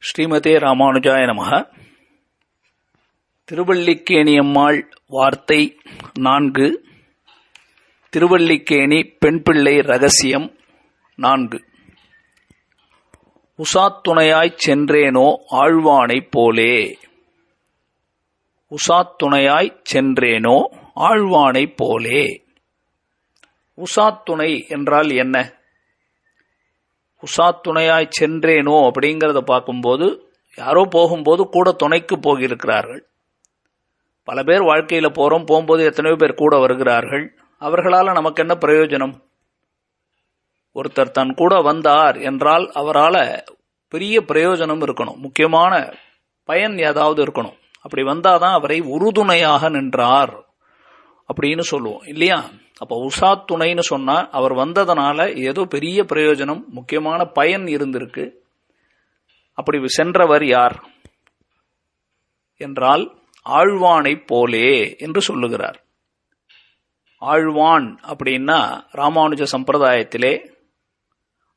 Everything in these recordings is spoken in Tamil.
ஸ்ரீமதே ராமானுஜாய நமஹ. திருவல்லிக்கேணியம்மாள் வார்த்தை 4. திருவல்லிக்கேணி பெண்பிள்ளை ரகசியம் 4. உசாத்துணையாய்ச் சென்றேனோ ஆழ்வானைப் போலே. உசாத்துணையாய்ச் சென்றேனோ ஆழ்வானைப் போலே. உசாத்துணை என்றால் என்ன? உசாத்துணையாய்ச் சென்றேனோ அப்படிங்கிறத பார்க்கும்போது யாரோ போகும்போது கூட துணைக்கு போகியிருக்கிறார்கள். பல பேர் வாழ்க்கையில் போகும்போது எத்தனையோ பேர் கூட வருகிறார்கள். அவர்களால் நமக்கு என்ன பிரயோஜனம்? ஒருத்தர் தன் கூட வந்தார் என்றால் அவரால் பெரிய பிரயோஜனம் இருக்கணும், முக்கியமான பயன் ஏதாவது இருக்கணும். அப்படி வந்தாதான் அவரை உறுதுணையாக நின்றார் அப்படின்னு சொல்லுவோம் இல்லையா? அப்போ உசாத்துணைன்னு சொன்னா அவர் வந்ததனால ஏதோ பெரிய பிரயோஜனம், முக்கியமான பயன் இருந்திருக்கு. அப்படி சென்றவர் யார் என்றால் ஆழ்வானைப் போலே என்று சொல்லுகிறார். ஆழ்வான் அப்படின்னா ராமானுஜ சம்பிரதாயத்திலே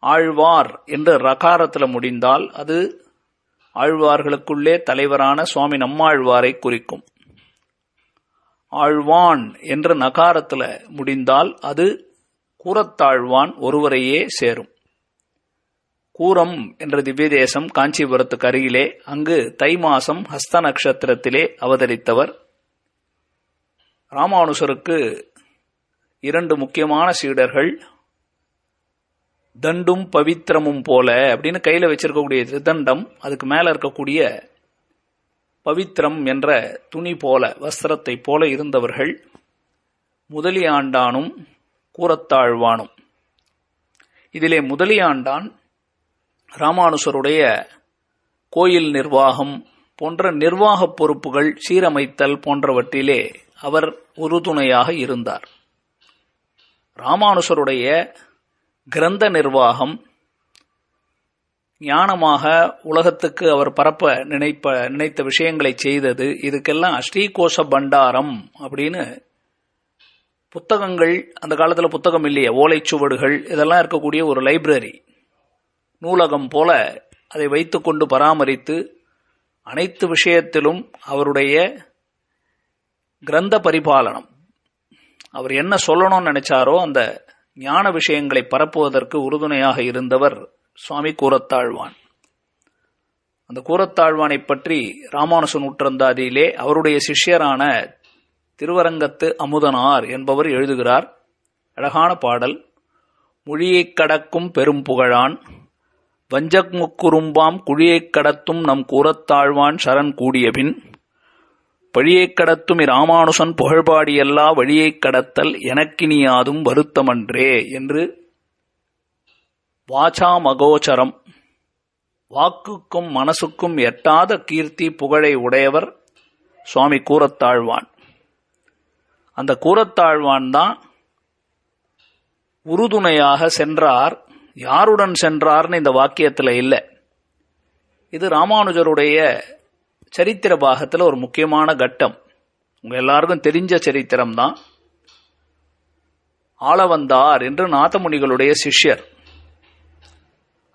ஆழ்வார் என்று ரகாரத்தில் முடிந்தால் அது ஆழ்வார்களுக்குள்ளே தலைவரான சுவாமி நம்மாழ்வாரை குறிக்கும். ஆழ்வான் என்ற நகாரத்தில் முடிந்தால் அது கூரத்தாழ்வான் ஒருவரையே சேரும். கூரம் என்ற திவ்ய தேசம் காஞ்சிபுரத்துக்கு அருகிலே. அங்கு தை மாசம் ஹஸ்த நட்சத்திரத்திலே அவதரித்தவர். ராமானுசருக்கு 2 முக்கியமான சீடர்கள். தண்டும் பவித்திரமும் போல அப்படின்னு கையில வச்சிருக்கக்கூடிய திருதண்டம், அதுக்கு மேல இருக்கக்கூடிய பவித்திரம் என்ற துணி போல, வஸ்திரத்தை போல இருந்தவர்கள் முதலியாண்டானும் கூரத்தாழ்வானும். இதிலே முதலியாண்டான் ராமானுசருடைய கோயில் நிர்வாகம் போன்ற நிர்வாக பொறுப்புகள், சீரமைத்தல் போன்றவற்றிலே அவர் உறுதுணையாக இருந்தார். ராமானுசருடைய கிரந்த நிர்வாகம், ஞானமாக உலகத்துக்கு அவர் பரப்ப நினைத்த விஷயங்களை செய்தது, இதுக்கெல்லாம் ஸ்ரீகோஷ பண்டாரம் அப்படின்னு புத்தகங்கள், அந்த காலத்தில் புத்தகம் இல்லையே, ஓலைச்சுவடுகள் இதெல்லாம் இருக்கக்கூடிய ஒரு லைப்ரரி, நூலகம் போல அதை வைத்துக்கொண்டு பராமரித்து அனைத்து விஷயத்திலும் அவருடைய கிரந்த பரிபாலனம், அவர் என்ன சொல்லணும்னு நினைச்சாரோ அந்த ஞான விஷயங்களை பரப்புவதற்கு உறுதுணையாக இருந்தவர் சுவாமி கூரத்தாழ்வான். அந்த கூரத்தாழ்வானை பற்றி ராமானுச நூற்றந்தாதியிலே அவருடைய சிஷ்யரான திருவரங்கத்து அமுதனார் என்பவர் எழுதுகிறார். அழகான பாடல். மொழியைக் கடக்கும் பெரும் புகழான் வஞ்சக் முக்குறும்பாம் குழியைக் கடத்தும் நம் கூரத்தாழ்வான் சரண் கூடியபின் பழியைக் கடத்தும் இராமானுசன் புகழ்பாடியல்லா வழியைக் கடத்தல் எனக்கினியாதும் வருத்தமன்றே என்று வாசா மகோச்சரம், வாக்குக்கும் மனசுக்கும் எட்டாத கீர்த்தி புகழை உடையவர் சுவாமி கூரத்தாழ்வான். அந்த கூரத்தாழ்வான் தான் உறுதுணையாக சென்றார். யாருடன் சென்றார்னு இந்த வாக்கியத்தில் இல்லை. இது ராமானுஜருடைய சரித்திர பாகத்தில் ஒரு முக்கியமான கட்டம். உங்க எல்லாருக்கும் தெரிஞ்ச சரித்திரம்தான். ஆளவந்தார் என்று நாதமுனிகளுடைய சிஷ்யர்.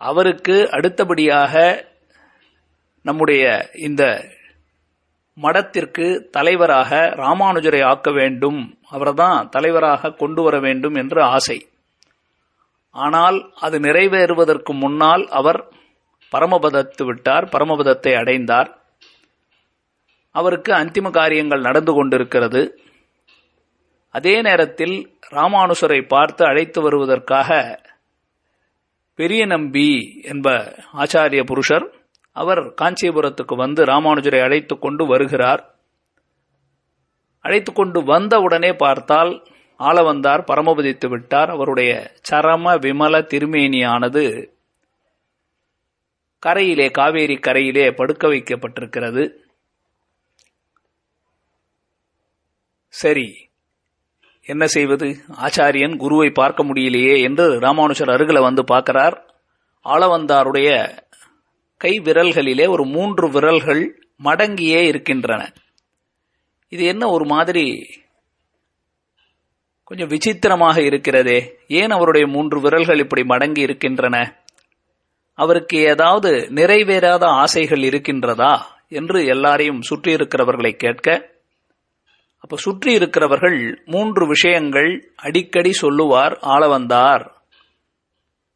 அவருக்கு அடுத்தபடியாக நம்முடைய இந்த மடத்திற்கு தலைவராக ராமானுஜரை ஆக்க வேண்டும், அவர்தான் தலைவராக கொண்டு வர வேண்டும் என்று ஆசை. ஆனால் அது நிறைவேறுவதற்கு முன்னால் அவர் பரமபதத்து விட்டார், பரமபதத்தை அடைந்தார். அவருக்கு அந்திம காரியங்கள் நடந்து கொண்டிருக்கிறது. அதே நேரத்தில் ராமானுசரை பார்த்து அழைத்து வருவதற்காக பெரிய நம்பி என்ப ஆச்சாரிய புருஷர் அவர் காஞ்சிபுரத்துக்கு வந்து ராமானுஜரை அழைத்து கொண்டு வருகிறார். அழைத்து கொண்டு வந்தவுடனே பார்த்தால் ஆளவந்தார் பரமபதித்து விட்டார். அவருடைய சரம விமல திருமேனியானது கரையிலே, காவேரி கரையிலே படுக்க வைக்கப்பட்டிருக்கிறது. சரி, என்ன செய்வது? ஆச்சாரியன் குருவை பார்க்க முடியலையே என்று ராமானுஜர் அருகில் வந்து பார்க்கிறார். ஆளவந்தாருடைய கை விரல்களிலே ஒரு 3 விரல்கள் மடங்கியே இருக்கின்றன. இது என்ன ஒரு மாதிரி கொஞ்சம் விசித்திரமாக இருக்கிறதே, ஏன் அவருடைய 3 விரல்கள் இப்படி மடங்கி இருக்கின்றன? அவருக்கு ஏதாவது நிறைவேறாத ஆசைகள் இருக்கின்றதா என்று எல்லாரையும் சுற்றி இருக்கிறவர்களை கேட்க, அப்ப சுற்றி இருக்கிறவர்கள் 3 விஷயங்கள் அடிக்கடி சொல்லுவார் ஆளவந்தார்.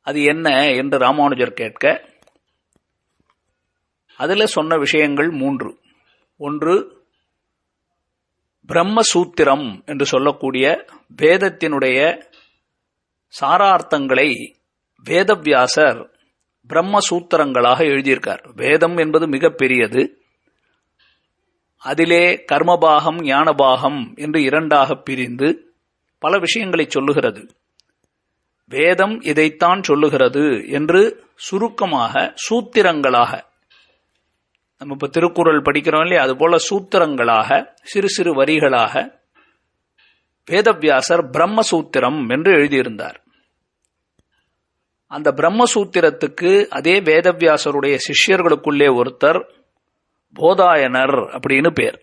அது என்ன என்று ராமானுஜர் கேட்க, அதில் சொன்ன விஷயங்கள் 3. ஒன்று, பிரம்மசூத்திரம் என்று சொல்லக்கூடிய வேதத்தினுடைய சாரார்த்தங்களை வேதவியாசர் பிரம்மசூத்திரங்களாக எழுதியிருக்கார். வேதம் என்பது மிக பெரியது. அதிலே கர்மபாகம் ஞானபாகம் என்று 2ஆக பிரிந்து பல விஷயங்களை சொல்லுகிறது. வேதம் இதைத்தான் சொல்லுகிறது என்று சுருக்கமாக சூத்திரங்களாக, நம்ம இப்ப திருக்குறள் படிக்கிறோம் இல்லையா, அதுபோல சூத்திரங்களாக சிறு சிறு வரிகளாக வேதவியாசர் பிரம்மசூத்திரம் என்று எழுதியிருந்தார். அந்த பிரம்மசூத்திரத்துக்கு அதே வேதவியாசருடைய சிஷ்யர்களுக்குள்ளே ஒருத்தர் போதாயனர் அப்படின்னு பேர்.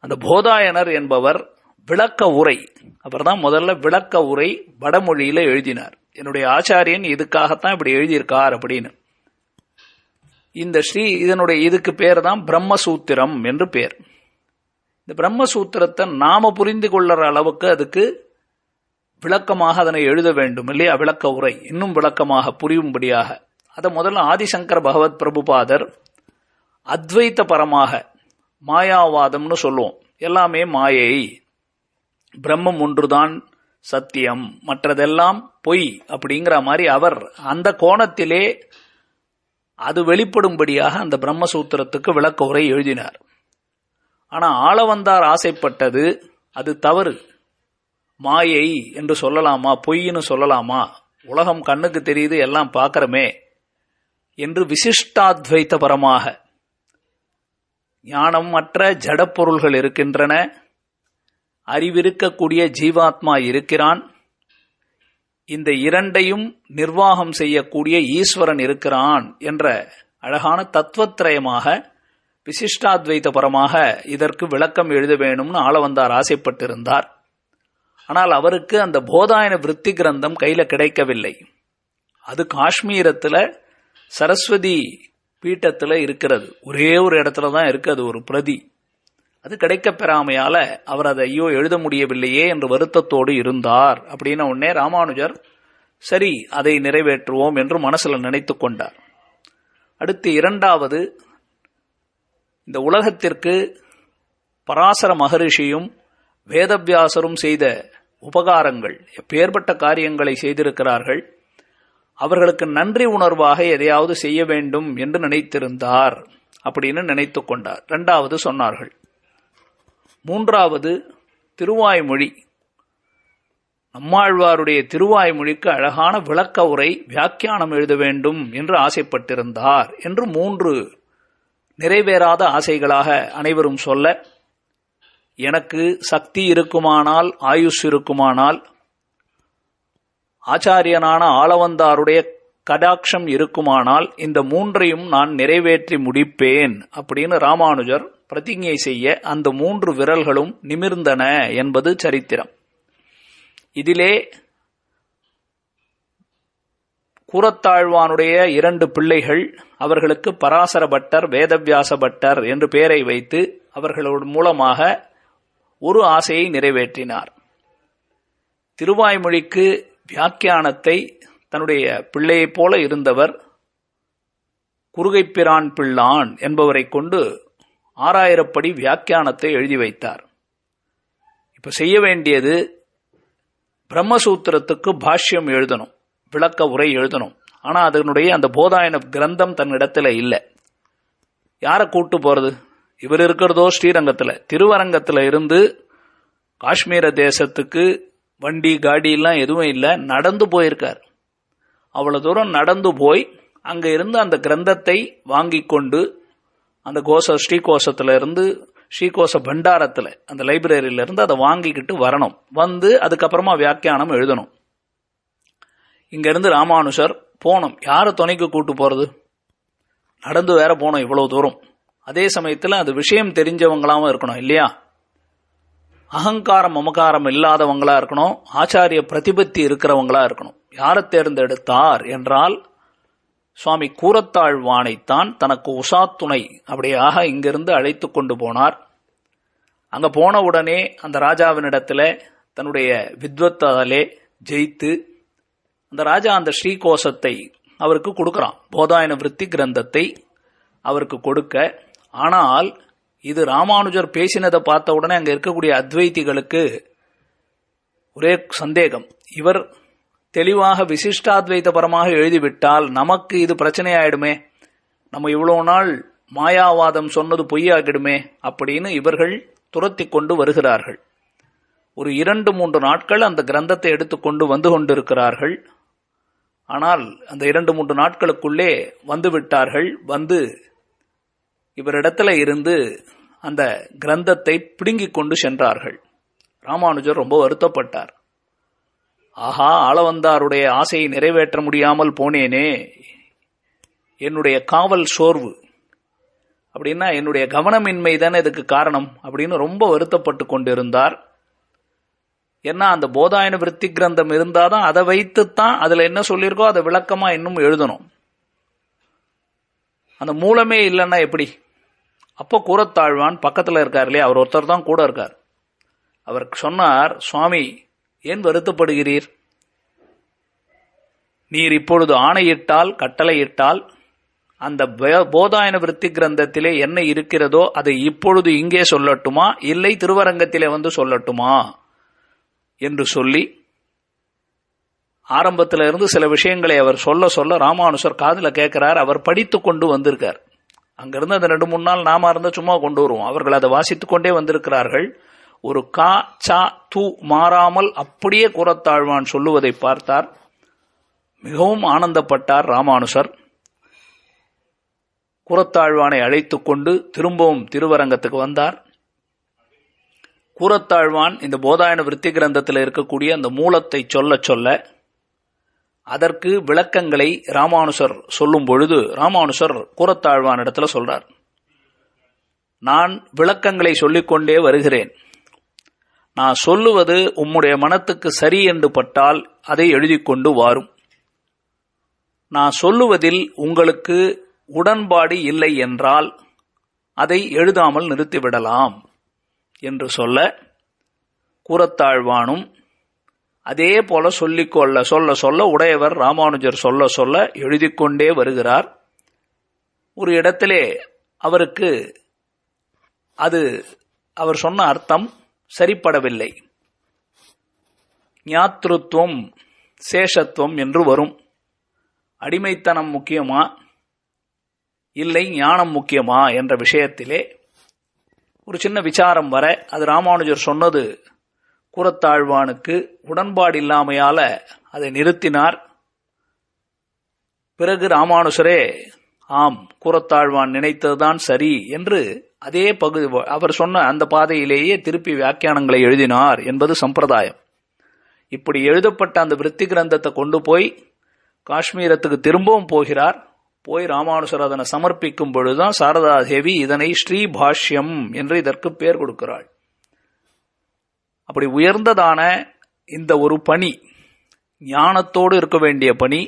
அந்த போதாயனர் என்பவர் விளக்க உரை, அவர் தான் முதல்ல விளக்க உரை வடமொழியில எழுதினார். என்னுடைய ஆச்சாரியன் இதுக்காகத்தான் இப்படி எழுதியிருக்கார் அப்படின்னு. இதுக்கு பேர் தான் பிரம்மசூத்திரம் என்று பேர். இந்த பிரம்மசூத்திரத்தை நாம புரிந்து கொள்ளுற அளவுக்கு அதுக்கு விளக்கமாக அதனை எழுத வேண்டும் இல்லையா, விளக்க உரை இன்னும் விளக்கமாக புரியும்படியாக. அதை முதல்ல ஆதிசங்கர பகவத் பிரபுபாதர் அத்வைத்த பரமாக, மாயாவாதம்னு சொல்லுவோம், எல்லாமே மாயை, பிரம்மம் ஒன்றுதான் சத்தியம், மற்றதெல்லாம் பொய் அப்படிங்கிற மாதிரி அவர் அந்த கோணத்திலே அது வெளிப்படும்படியாக அந்த பிரம்மசூத்திரத்துக்கு விளக்க உரை எழுதினார். ஆனா ஆளவந்தார் ஆசைப்பட்டது அது தவறு. மாயை என்று சொல்லலாமா, பொய்ன்னு சொல்லலாமா, உலகம் கண்ணுக்கு தெரியுது எல்லாம் பார்க்கிறமே என்று விசிஷ்டாத்வைத்த பரமாக, ஞானம் மற்ற ஜடப்பொருள்கள் இருக்கின்றன, அறிவிருக்கக்கூடிய ஜீவாத்மா இருக்கிறான், இந்த இரண்டையும் நிர்வாகம் செய்யக்கூடிய ஈஸ்வரன் இருக்கிறான் என்ற அழகான தத்துவத்திரயமாக விசிஷ்டாத்வைத்த பரமாக இதற்கு விளக்கம் எழுத வேணும்னு ஆளவந்தார் ஆசைப்பட்டிருந்தார். ஆனால் அவருக்கு அந்த போதாயன விருத்தி கிரந்தம் கையில கிடைக்கவில்லை. அது காஷ்மீரத்துல சரஸ்வதி பீட்டத்துல இருக்கிறது, ஒரே ஒரு இடத்துல தான் இருக்கு, அது ஒரு பிரதி. அது கிடைக்க பெறாமையால அவர் அதை ஐயோ எழுத முடியவில்லையே என்று வருத்தத்தோடு இருந்தார். அப்படின்ன உடனே ராமானுஜர் சரி அதை நிறைவேற்றுவோம் என்று மனசுல நினைத்து கொண்டார். அடுத்து 2வது, இந்த உலகத்திற்கு பராசர மகரிஷியும் வேதவியாசரும் செய்த உபகாரங்கள், எப்பேற்பட்ட காரியங்களை செய்திருக்கிறார்கள், அவர்களுக்கு நன்றி உணர்வாக எதையாவது செய்ய வேண்டும் என்று நினைத்திருந்தார் அப்படின்னு நினைத்து கொண்டார். 2வது சொன்னார்கள். 3வது திருவாய்மொழி, நம்மாழ்வாருடைய திருவாய்மொழிக்கு அழகான விளக்க உரை வியாக்கியானம் எழுத வேண்டும் என்று ஆசைப்பட்டிருந்தார் என்று 3 நிறைவேறாத ஆசைகளாக அனைவரும் சொல்ல, எனக்கு சக்தி இருக்குமானால், ஆயுஷ் இருக்குமானால், ஆச்சாரியனான ஆளவந்தாருடைய கடாட்சம் இருக்குமானால் இந்த 3ஐயும் நான் நிறைவேற்றி முடிப்பேன் அப்படின்னு ராமானுஜர் பிரதிஜை செய்ய அந்த 3 விரல்களும் நிமிர்ந்தன என்பது சரித்திரம். இதிலே கூரத்தாழ்வானுடைய 2 பிள்ளைகள், அவர்களுக்கு பராசர பட்டர், வேதவியாச பட்டர் என்று பெயரை வைத்து அவர்களோடு மூலமாக ஒரு ஆசையை நிறைவேற்றினார். திருவாய்மொழிக்கு வியாக்கியானத்தை தன்னுடைய பிள்ளையைப் போல இருந்தவர் குறுகைப்பிரான் பிள்ளான் என்பவரை கொண்டு 6000 படி வியாக்கியானத்தை எழுதி வைத்தார். இப்ப செய்ய வேண்டியது பிரம்மசூத்திரத்துக்கு பாஷ்யம் எழுதணும், விளக்க உரை எழுதணும். ஆனா அதனுடைய அந்த போதாயன கிரந்தம் தன்னிடத்துல இல்லை. யாரை கூட்டு போறது? இவர் இருக்கிறதோ ஸ்ரீரங்கத்துல, திருவரங்கத்துல இருந்து காஷ்மீர தேசத்துக்கு வண்டி காடி எல்லாம் எதுவும் இல்லை, நடந்து போயிருக்கார். அவ்வளவு தூரம் நடந்து போய் அங்க இருந்து அந்த கிரந்தத்தை வாங்கி கொண்டு அந்த ஸ்ரீகோசத்துல இருந்து, ஸ்ரீகோச பண்டாரத்துல அந்த லைப்ரரியில இருந்து அதை வாங்கிக்கிட்டு வரணும். வந்து அதுக்கப்புறமா வியாக்கியானம் எழுதணும். இங்க இருந்து ராமானுஜர் போனோம். யாரை துணைக்கு கூட்டு போறது? நடந்து வேற போனோம் இவ்வளவு தூரம். அதே சமயத்துல அது விஷயம் தெரிஞ்சவங்களாவும் இருக்கணும் இல்லையா? அகங்காரம் மமகாரம் இல்லாதவங்களா இருக்கணும், ஆச்சாரிய பிரதிபத்தி இருக்கிறவங்களா இருக்கணும். யாரை தேர்ந்தெடுத்தார் என்றால் சுவாமி கூரத்தாழ்வானைத்தான் தனக்கு உசாத்துணை அப்படியாக இங்கிருந்து அழைத்து கொண்டு போனார். அங்க போனவுடனே அந்த ராஜாவினிடத்துல தன்னுடைய வித்வத்தாலே ஜெயித்து அந்த ராஜா அந்த ஸ்ரீகோஷத்தை அவருக்கு கொடுக்கறான். போதாயன விருத்தி கிரந்தத்தை அவருக்கு கொடுக்க, ஆனால் இது ராமானுஜர் பேசினதை பார்த்த உடனே அங்க இருக்கக்கூடிய அத்வைதிகளுக்கு ஒரே சந்தேகம். இவர் தெளிவாக விசிஷ்டாத்வைதபரமாக எழுதிவிட்டால் நமக்கு இது பிரச்சனையாயிடுமே, நம்ம இவ்வளவு நாள் மாயாவாதம் சொன்னது பொய்யாகிடுமே அப்படின்னு இவர்கள் துரத்தி கொண்டு வருகிறார்கள். ஒரு 2-3 நாட்கள் அந்த கிரந்தத்தை எடுத்துக்கொண்டு வந்து கொண்டிருக்கிறார்கள். ஆனால் அந்த 2-3 நாட்களுக்குள்ளே வந்து விட்டார்கள். வந்து இவரிடத்துல இருந்து அந்த கிரந்தத்தை பிடுங்கிக் கொண்டு சென்றார்கள். ராமானுஜர் ரொம்ப வருத்தப்பட்டார். ஆஹா, ஆளவந்தாருடைய ஆசையை நிறைவேற்ற முடியாமல் போனேனே, என்னுடைய காவல் சோர்வு அப்படின்னா என்னுடைய கவனமின்மை தானே இதுக்கு காரணம் அப்படின்னு ரொம்ப வருத்தப்பட்டு கொண்டிருந்தார். ஏன்னா அந்த போதாயன விருத்தி கிரந்தம் இருந்தாதான் அதை வைத்துத்தான் அதுல என்ன சொல்லியிருக்கோ அதை விளக்கமா இன்னும் எழுதணும். அந்த மூலமே இல்லைன்னா எப்படி? அப்போ கூரத்தாழ்வான் பக்கத்துல இருக்கார் இல்லையா, அவர் ஒருத்தர் தான் கூட இருக்கார். அவர் சொன்னார், சுவாமி ஏன் வருத்தப்படுகிறீர்? நீர் இப்பொழுது ஆணையிட்டால் கட்டளையிட்டால் அந்த போதாயன விருத்தி கிரந்தத்திலே என்ன இருக்கிறதோ அதை இப்பொழுது இங்கே சொல்லட்டுமா, இல்லை திருவரங்கத்திலே வந்து சொல்லட்டுமா என்று சொல்லி ஆரம்பத்தில இருந்து சில விஷயங்களை அவர் சொல்ல சொல்ல ராமானுஜர் காதுல கேட்கிறார். அவர் படித்து கொண்டு வந்திருக்கார். அங்கிருந்து அந்த 2-3 நாள் நாம இருந்தா சும்மா கொண்டு வருவோம். அவர்கள் அதை வாசித்துக் கொண்டே வந்திருக்கிறார்கள். ஒரு கா சா தூ மாறாமல் அப்படியே கூரத்தாழ்வான் சொல்லுவதை பார்த்தார். மிகவும் ஆனந்தப்பட்டார் ராமானுஜர். கூரத்தாழ்வானை அழைத்துக் கொண்டு திரும்பவும் திருவரங்கத்துக்கு வந்தார். கூரத்தாழ்வான் இந்த போதாயன விருத்தி கிரந்தத்தில் இருக்கக்கூடிய அந்த மூலத்தை சொல்ல சொல்ல அதற்கு விளக்கங்களை ராமானுஜர் சொல்லும் பொழுது ராமானுஜர் கூரத்தாழ்வான் இடத்துல சொல்றார், நான் விளக்கங்களை சொல்லிக்கொண்டே வருகிறேன். நான் சொல்லுவது உம்முடைய மனத்துக்கு சரி என்று பட்டால் அதை எழுதி கொண்டு வாரும். நான் சொல்லுவதில் உங்களுக்கு உடன்பாடு இல்லை என்றால் அதை எழுதாமல் நிறுத்திவிடலாம் என்று சொல்ல, கூரத்தாழ்வானும் அதே போல சொல்லிக்கொள்ள சொல்ல சொல்ல உடையவர் ராமானுஜர் சொல்ல சொல்ல எழுதிக்கொண்டே வருகிறார். ஒரு இடத்திலே அவருக்கு அது அவர் சொன்ன அர்த்தம் சரிப்படவில்லை. ஞாத்ருத்துவம் சேஷத்துவம் என்று வரும். அடிமைத்தனம் முக்கியமா இல்லை ஞானம் முக்கியமா என்ற விஷயத்திலே ஒரு சின்ன விசாரம் வர, அது ராமானுஜர் சொன்னது கூரத்தாழ்வானுக்கு உடன்பாடு இல்லாமையால அதை நிறுத்தினார். பிறகு ராமானுஜரே ஆம், கூரத்தாழ்வான் நினைத்ததுதான் சரி என்று அதே பகுதி அவர் சொன்ன அந்த பாதையிலேயே திருப்பி வியாக்கியானங்களை எழுதினார் என்பது சம்பிரதாயம். இப்படி எழுதப்பட்ட அந்த விருத்தி கிரந்தத்தை கொண்டு போய் காஷ்மீரத்துக்கு திரும்பவும் போகிறார். போய் ராமானுஜர் அதனை சமர்ப்பிக்கும் பொழுதுதான் சாரதாதேவி இதனை ஸ்ரீபாஷ்யம் என்று இதற்கு பெயர் கொடுக்கிறாள். அப்படி உயர்ந்ததான இந்த ஒரு பணி, ஞானத்தோடு இருக்க வேண்டிய பணி,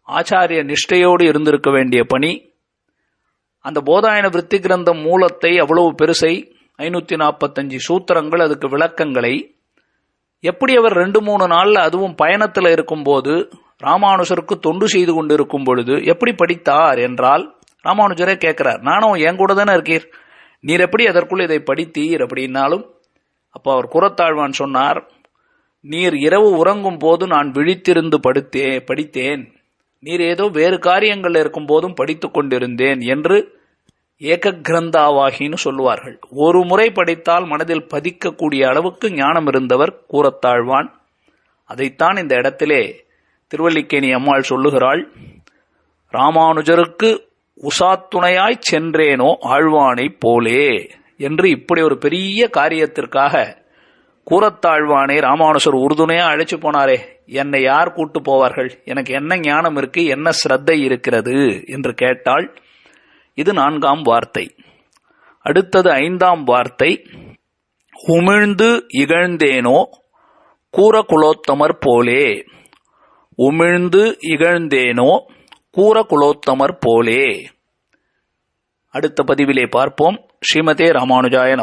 ஆச்சாரிய நிஷ்டையோடு இருந்திருக்க வேண்டிய பணி, அந்த போதாயன விருத்தி கிரந்தம் மூலத்தை அவ்வளவு பெருசை 545 சூத்திரங்கள், அதுக்கு விளக்கங்களை எப்படி அவர் 2-3 நாள்ல அதுவும் பயணத்தில் இருக்கும்போது ராமானுஜருக்கு தொண்டு செய்து கொண்டிருக்கும் பொழுது எப்படி படித்தார் என்றால், ராமானுஜரே கேட்கிறார், நானும் என் கூட தானே இருக்கீர், நீர் எப்படி அதற்குள் இதை படித்தீர் அப்படின்னாலும். அப்போ அவர் கூரத்தாழ்வான் சொன்னார், நீர் இரவு உறங்கும் போது நான் விழித்திருந்து படித்தேன், நீர் ஏதோ வேறு காரியங்கள் இருக்கும் போதும் படித்துக் கொண்டிருந்தேன் என்று ஏககிரந்தாவாகின்னு சொல்லுவார்கள். ஒரு முறை படித்தால் மனதில் பதிக்கக்கூடிய அளவுக்கு ஞானம் இருந்தவர் கூரத்தாழ்வான். அதைத்தான் இந்த இடத்திலே திருவல்லிக்கேணி அம்மாள் சொல்லுகிறாள், ராமானுஜருக்கு உசாத்துணையாய் சென்றேனோ ஆழ்வானை போலே என்று. இப்படி ஒரு பெரிய காரியத்திற்காக கூரத்தாழ்வானை ராமானுஜர் உறுதுணையா அழைச்சு போனாரே, என்னை யார் கூட்டு போவார்கள், எனக்கு என்ன ஞானம் இருக்கு, என்ன ஸ்ரத்தை இருக்கிறது என்று கேட்டாள். இது 4ஆம் வார்த்தை. அடுத்தது 5ஆம் வார்த்தை, உமிழ்ந்து இகழ்ந்தேனோ கூர குலோத்தமர் போலே. உமிழ்ந்து இகழ்ந்தேனோ கூற குலோத்தமர் போலே. அடுத்த பதிவிலே பார்ப்போம். ஸ்ரீமதே ராமானுஜாய நமः.